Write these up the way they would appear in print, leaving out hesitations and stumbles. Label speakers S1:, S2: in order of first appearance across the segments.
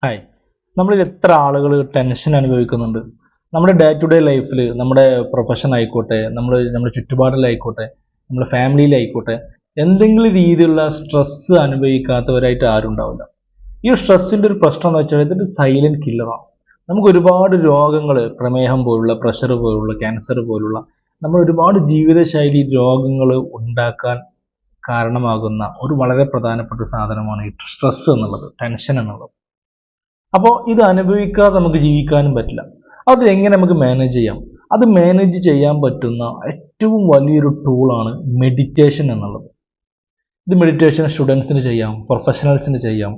S1: Hi, നമ്മളിൽ എത്ര ആളുകൾ ടെൻഷൻ അനുഭവിക്കുന്നുണ്ട്? നമ്മുടെ ഡേ ടു ഡേ ലൈഫിൽ, നമ്മുടെ പ്രൊഫഷൻ ആയിക്കോട്ടെ, നമ്മുടെ ചുറ്റുപാടിലായിക്കോട്ടെ, നമ്മുടെ ഫാമിലിയിലായിക്കോട്ടെ, എന്തെങ്കിലും രീതിയിലുള്ള സ്ട്രെസ്സ് അനുഭവിക്കാത്തവരായിട്ട് ആരും ഉണ്ടാവില്ല. ഈ സ്ട്രെസ്സിൻ്റെ ഒരു പ്രശ്നം എന്ന് വെച്ചാൽ ഇതൊരു സൈലന്റ് കില്ലറാണ്. നമുക്ക് ഒരുപാട് രോഗങ്ങൾ, പ്രമേഹം പോലുള്ള, പ്രഷർ പോലുള്ള, ക്യാൻസർ പോലുള്ള, നമ്മൾ ഒരുപാട് ജീവിതശൈലി രോഗങ്ങൾ ഉണ്ടാക്കാൻ കാരണമാകുന്ന ഒരു വളരെ പ്രധാനപ്പെട്ട സാധനമാണ് ഈ സ്ട്രെസ് എന്നുള്ളത്, ടെൻഷൻ എന്നുള്ളത്. അപ്പോൾ ഇത് അനുഭവിക്കാതെ നമുക്ക് ജീവിക്കാനും പറ്റില്ല. അത് എങ്ങനെ നമുക്ക് മാനേജ് ചെയ്യാം? അത് മാനേജ് ചെയ്യാൻ പറ്റുന്ന ഏറ്റവും വലിയൊരു ടൂളാണ് മെഡിറ്റേഷൻ എന്നുള്ളത്. ഇത് മെഡിറ്റേഷൻ സ്റ്റുഡൻസിന് ചെയ്യാം, പ്രൊഫഷണൽസിന് ചെയ്യാം,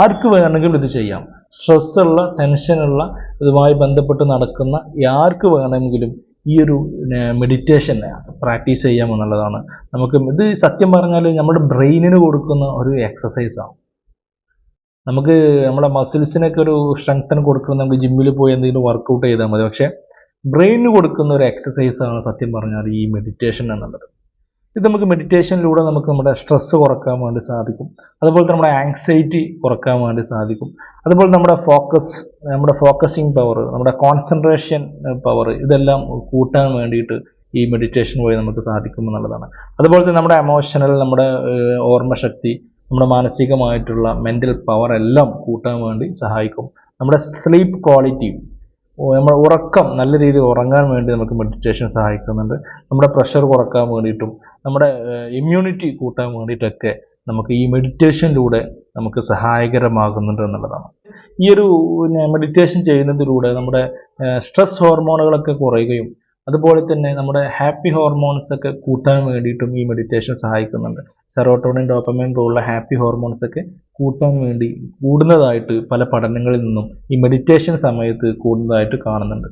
S1: ആർക്ക് വേണമെങ്കിലും ഇത് ചെയ്യാം. സ്ട്രെസ്സുള്ള, ടെൻഷനുള്ള, ഇതുമായി ബന്ധപ്പെട്ട് നടക്കുന്ന ആർക്ക് വേണമെങ്കിലും ഈ ഒരു മെഡിറ്റേഷൻ പ്രാക്ടീസ് ചെയ്യാം എന്നുള്ളതാണ്. ഇത് സത്യം പറഞ്ഞാൽ നമ്മുടെ ബ്രെയിനിന് കൊടുക്കുന്ന ഒരു എക്സസൈസാണ്. നമുക്ക് നമ്മുടെ മസിൽസിനൊക്കെ ഒരു സ്ട്രെങ്തൻ കൊടുക്കണം, നമുക്ക് ജിമ്മിൽ പോയി എന്തെങ്കിലും വർക്കൗട്ട് ചെയ്താൽ മതി. പക്ഷേ ബ്രെയിനിന് കൊടുക്കുന്ന ഒരു എക്സസൈസാണ് സത്യം പറഞ്ഞാൽ ഈ മെഡിറ്റേഷൻ എന്നുള്ളത്. ഇത് നമുക്ക് മെഡിറ്റേഷനിലൂടെ നമ്മുടെ സ്ട്രെസ്സ് കുറക്കാൻ വേണ്ടി സാധിക്കും. അതുപോലെ തന്നെ നമ്മുടെ ആങ്സൈറ്റി കുറക്കാൻ വേണ്ടി സാധിക്കും. അതുപോലെ നമ്മുടെ ഫോക്കസിങ് പവർ, നമ്മുടെ കോൺസെൻട്രേഷൻ പവർ, ഇതെല്ലാം കൂട്ടാൻ വേണ്ടിയിട്ട് ഈ മെഡിറ്റേഷൻ വഴി നമുക്ക് സാധിക്കും എന്നുള്ളതാണ്. അതുപോലെ തന്നെ നമ്മുടെ എമോഷണൽ, നമ്മുടെ ഓർമ്മശക്തി, നമ്മുടെ മാനസികമായിട്ടുള്ള മെൻ്റൽ പവർ എല്ലാം കൂട്ടാൻ വേണ്ടി സഹായിക്കും. നമ്മുടെ സ്ലീപ്പ് ക്വാളിറ്റി, നമ്മുടെ ഉറക്കം, നല്ല രീതിയിൽ ഉറങ്ങാൻ വേണ്ടി നമുക്ക് മെഡിറ്റേഷൻ സഹായിക്കുന്നുണ്ട്. നമ്മുടെ പ്രഷർ കുറക്കാൻ വേണ്ടിയിട്ടും നമ്മുടെ ഇമ്മ്യൂണിറ്റി കൂട്ടാൻ വേണ്ടിയിട്ടൊക്കെ നമുക്ക് ഈ മെഡിറ്റേഷനിലൂടെ നമുക്ക് സഹായകരമാകുന്നുണ്ട് എന്നുള്ളതാണ്. ഈ ഒരു മെഡിറ്റേഷൻ ചെയ്യുന്നതിലൂടെ നമ്മുടെ സ്ട്രെസ് ഹോർമോണുകളൊക്കെ കുറയുകയും അതുപോലെ തന്നെ നമ്മുടെ ഹാപ്പി ഹോർമോൺസ് ഒക്കെ കൂട്ടാൻ വേണ്ടിയിട്ടും ഈ മെഡിറ്റേഷൻ സഹായിക്കുന്നുണ്ട്. സെറോട്ടോണിൻ, ഡോപ്പമൈൻ പോലുള്ള ഹാപ്പി ഹോർമോൺസ് ഒക്കെ കൂട്ടാൻ വേണ്ടി കൂടുന്നതായിട്ട് പല പഠനങ്ങളിൽ നിന്നും ഈ മെഡിറ്റേഷൻ സമയത്ത് കൂടുന്നതായിട്ട് കാണുന്നുണ്ട്.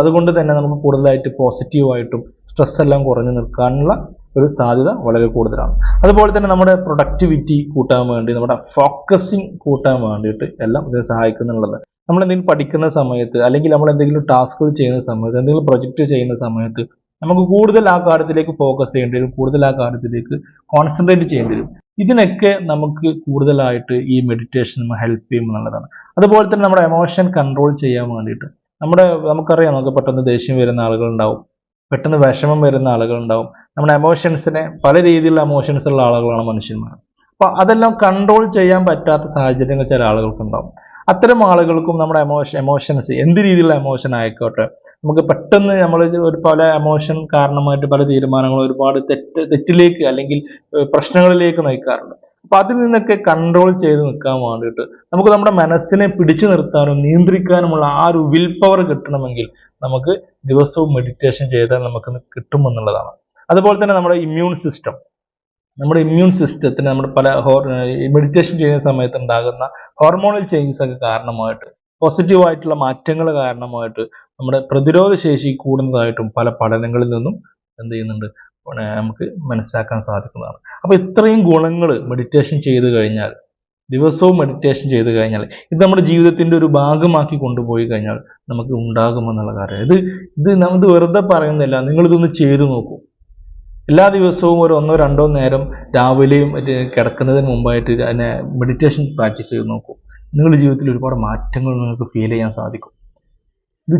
S1: അതുകൊണ്ട് തന്നെ നമുക്ക് കൂടുതലായിട്ട് പോസിറ്റീവായിട്ടും സ്ട്രെസ് എല്ലാം കുറഞ്ഞു നിൽക്കാനുള്ള ഒരു സാധ്യത വളരെ കൂടുതലാണ്. അതുപോലെ തന്നെ നമ്മുടെ പ്രൊഡക്ടിവിറ്റി കൂട്ടാൻ വേണ്ടി, നമ്മുടെ ഫോക്കസിങ് കൂട്ടാൻ വേണ്ടിയിട്ട് എല്ലാം ഇത് സഹായിക്കുന്നുള്ളത്. നമ്മൾ എന്തെങ്കിലും പഠിക്കുന്ന സമയത്ത്, അല്ലെങ്കിൽ നമ്മൾ എന്തെങ്കിലും ടാസ്കുകൾ ചെയ്യുന്ന സമയത്ത്, എന്തെങ്കിലും പ്രൊജക്റ്റ് ചെയ്യുന്ന സമയത്ത് നമുക്ക് കൂടുതൽ ആ കാര്യത്തിലേക്ക് ഫോക്കസ് ചെയ്യേണ്ടി വരും, കൂടുതൽ ആ കാര്യത്തിലേക്ക് കോൺസെൻട്രേറ്റ് ചെയ്യേണ്ടി വരും. ഇതിനൊക്കെ നമുക്ക് കൂടുതലായിട്ട് ഈ മെഡിറ്റേഷൻ നമ്മൾ ഹെൽപ്പ് ചെയ്യും എന്നുള്ളതാണ്. അതുപോലെ തന്നെ നമ്മുടെ എമോഷൻ കൺട്രോൾ ചെയ്യാൻ വേണ്ടിയിട്ട് നമുക്കറിയാം, നമുക്ക് പെട്ടെന്ന് ദേഷ്യം വരുന്ന ആളുകളുണ്ടാവും, പെട്ടെന്ന് വിഷമം വരുന്ന ആളുകളുണ്ടാവും. നമ്മുടെ എമോഷൻസിനെ, പല രീതിയിലുള്ള എമോഷൻസ് ഉള്ള ആളുകളാണ് മനുഷ്യന്മാർ. അപ്പോൾ അതെല്ലാം കൺട്രോൾ ചെയ്യാൻ പറ്റാത്ത സാഹചര്യങ്ങൾ ചില ആളുകൾക്കുണ്ടാവും. അത്തരം ആളുകൾക്കും നമ്മുടെ എമോഷൻസ്, എന്ത് രീതിയിലുള്ള എമോഷൻ ആയിക്കോട്ടെ, നമുക്ക് പെട്ടെന്ന് പല എമോഷൻ കാരണമായിട്ട് പല തീരുമാനങ്ങളും ഒരുപാട് തെറ്റിലേക്ക് അല്ലെങ്കിൽ പ്രശ്നങ്ങളിലേക്ക് നയിക്കാറുണ്ട്. അപ്പൊ അതിൽ നിന്നൊക്കെ കൺട്രോൾ ചെയ്ത് നിൽക്കാൻ വേണ്ടിയിട്ട് നമുക്ക് നമ്മുടെ മനസ്സിനെ പിടിച്ചു നിർത്താനും നിയന്ത്രിക്കാനുമുള്ള ആ ഒരു വിൽ പവർ കിട്ടണമെങ്കിൽ നമുക്ക് ദിവസവും മെഡിറ്റേഷൻ ചെയ്താൽ നമുക്ക് കിട്ടുമെന്നുള്ളതാണ്. അതുപോലെ തന്നെ നമ്മുടെ ഇമ്മ്യൂൺ സിസ്റ്റത്തിന് നമ്മുടെ പല മെഡിറ്റേഷൻ ചെയ്യുന്ന സമയത്ത് ഉണ്ടാകുന്ന ഹോർമോണൽ ചേഞ്ചസ് ഒക്കെ കാരണമായിട്ട്, പോസിറ്റീവായിട്ടുള്ള മാറ്റങ്ങൾ കാരണമായിട്ട് നമ്മുടെ പ്രതിരോധ ശേഷി കൂടുന്നതായിട്ടും പല പഠനങ്ങളിൽ നിന്നും എന്ത് ചെയ്യുന്നുണ്ട്, നമുക്ക് മനസ്സിലാക്കാൻ സാധിക്കുന്നതാണ്. അപ്പോൾ ഇത്രയും ഗുണങ്ങൾ മെഡിറ്റേഷൻ ചെയ്തു കഴിഞ്ഞാൽ, ദിവസവും മെഡിറ്റേഷൻ ചെയ്തു കഴിഞ്ഞാൽ, ഇത് നമ്മുടെ ജീവിതത്തിന്റെ ഒരു ഭാഗമാക്കി കൊണ്ടുപോയി കഴിഞ്ഞാൽ നമുക്ക് ഉണ്ടാകുമെന്നുള്ള കാര്യം. ഇത് വെറുതെ പറയുന്നില്ല, നിങ്ങളിതൊന്ന് ചെയ്തു നോക്കൂ. എല്ലാ ദിവസവും ഒരു 1-2 നേരം രാവിലെയും കിടക്കുന്നതിന് മുമ്പായിട്ട് അതിനെ മെഡിറ്റേഷൻ പ്രാക്ടീസ് ചെയ്ത് നോക്കൂ. നിങ്ങളുടെ ജീവിതത്തിൽ ഒരുപാട് മാറ്റങ്ങൾ നിങ്ങൾക്ക് ഫീൽ ചെയ്യാൻ സാധിക്കും. ഇത്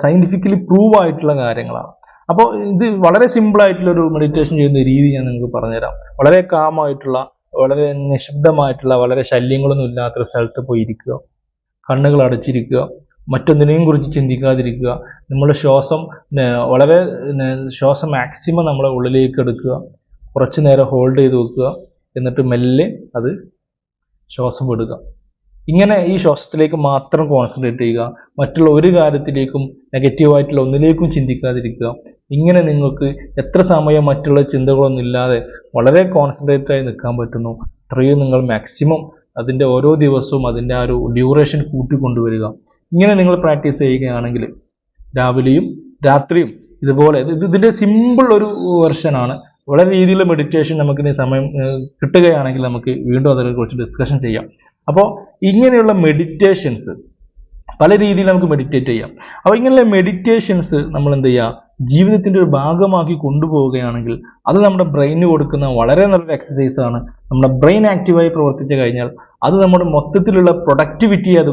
S1: സയന്റിഫിക്കലി പ്രൂവ് ആയിട്ടുള്ള കാര്യങ്ങളാണ്. അപ്പോൾ ഇത് വളരെ സിമ്പിൾ ആയിട്ടുള്ള ഒരു മെഡിറ്റേഷൻ ചെയ്യുന്ന രീതി ഞാൻ നിങ്ങൾക്ക് പറഞ്ഞുതരാം. വളരെ കാമായിട്ടുള്ള, വളരെ നിശബ്ദമായിട്ടുള്ള, വളരെ ശല്യങ്ങളൊന്നും ഇല്ലാത്തൊരു സ്ഥലത്ത് പോയി ഇരിക്കുക, കണ്ണുകൾ അടച്ചിരിക്കുക, മറ്റൊന്നിനെയും കുറിച്ച് ചിന്തിക്കാതിരിക്കുക. നമ്മുടെ ശ്വാസം മാക്സിമം നമ്മളെ ഉള്ളിലേക്ക് എടുക്കുക, കുറച്ചു നേരം ഹോൾഡ് ചെയ്ത് വെക്കുക, എന്നിട്ട് മെല്ലെ അത് ശ്വാസം വിടുക. ഇങ്ങനെ ഈ ശ്വാസത്തിലേക്ക് മാത്രം കോൺസെൻട്രേറ്റ് ചെയ്യുക. മറ്റുള്ള ഒരു കാര്യത്തിലേക്കും, നെഗറ്റീവായിട്ടുള്ള ഒന്നിലേക്കും ചിന്തിക്കാതിരിക്കുക. ഇങ്ങനെ നിങ്ങൾക്ക് എത്ര സമയം മറ്റുള്ള ചിന്തകളൊന്നും ഇല്ലാതെ വളരെ കോൺസെൻട്രേറ്റ് ആയി നിൽക്കാൻ പറ്റുന്നു, അത്രയും നിങ്ങൾ മാക്സിമം അതിൻ്റെ ഓരോ ദിവസവും അതിൻ്റെ ആ ഒരു ഡ്യൂറേഷൻ കൂട്ടിക്കൊണ്ടുവരിക. ഇങ്ങനെ നിങ്ങൾ പ്രാക്ടീസ് ചെയ്യുകയാണെങ്കിൽ രാവിലെയും രാത്രിയും ഇതുപോലെ, ഇതിൻ്റെ സിമ്പിൾ ഒരു വെർഷനാണ്. വളരെ രീതിയിലുള്ള മെഡിറ്റേഷൻ നമുക്കിനി സമയം കിട്ടുകയാണെങ്കിൽ നമുക്ക് വീണ്ടും അതിനെക്കുറിച്ച് ഡിസ്കഷൻ ചെയ്യാം. അപ്പോൾ ഇങ്ങനെയുള്ള മെഡിറ്റേഷൻസ് പല രീതിയിൽ നമുക്ക് മെഡിറ്റേറ്റ് ചെയ്യാം. അപ്പോൾ ഇങ്ങനെയുള്ള മെഡിറ്റേഷൻസ് നമ്മൾ എന്ത് ചെയ്യുക, ജീവിതത്തിൻ്റെ ഒരു ഭാഗമാക്കി കൊണ്ടുപോവുകയാണെങ്കിൽ അത് നമ്മുടെ ബ്രെയിനിന് കൊടുക്കുന്ന വളരെ നല്ലൊരു എക്സസൈസാണ്. നമ്മുടെ ബ്രെയിൻ ആക്റ്റീവായി പ്രവർത്തിച്ചു കഴിഞ്ഞാൽ അത് നമ്മുടെ മൊത്തത്തിലുള്ള പ്രൊഡക്ടിവിറ്റി അത്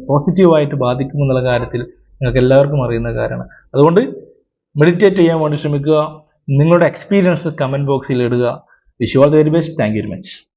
S1: പോസിറ്റീവായിട്ട് ബാധിക്കും എന്നുള്ള കാര്യത്തിൽ നിങ്ങൾക്ക് എല്ലാവർക്കും അറിയുന്ന കാര്യമാണ്. അതുകൊണ്ട് മെഡിറ്റേറ്റ് ചെയ്യാൻ വേണ്ടി ശ്രമിക്കുക. നിങ്ങളുടെ എക്സ്പീരിയൻസ് കമൻറ്റ് ബോക്സിൽ ഇടുക. Wish you all the very best. Thank you very much.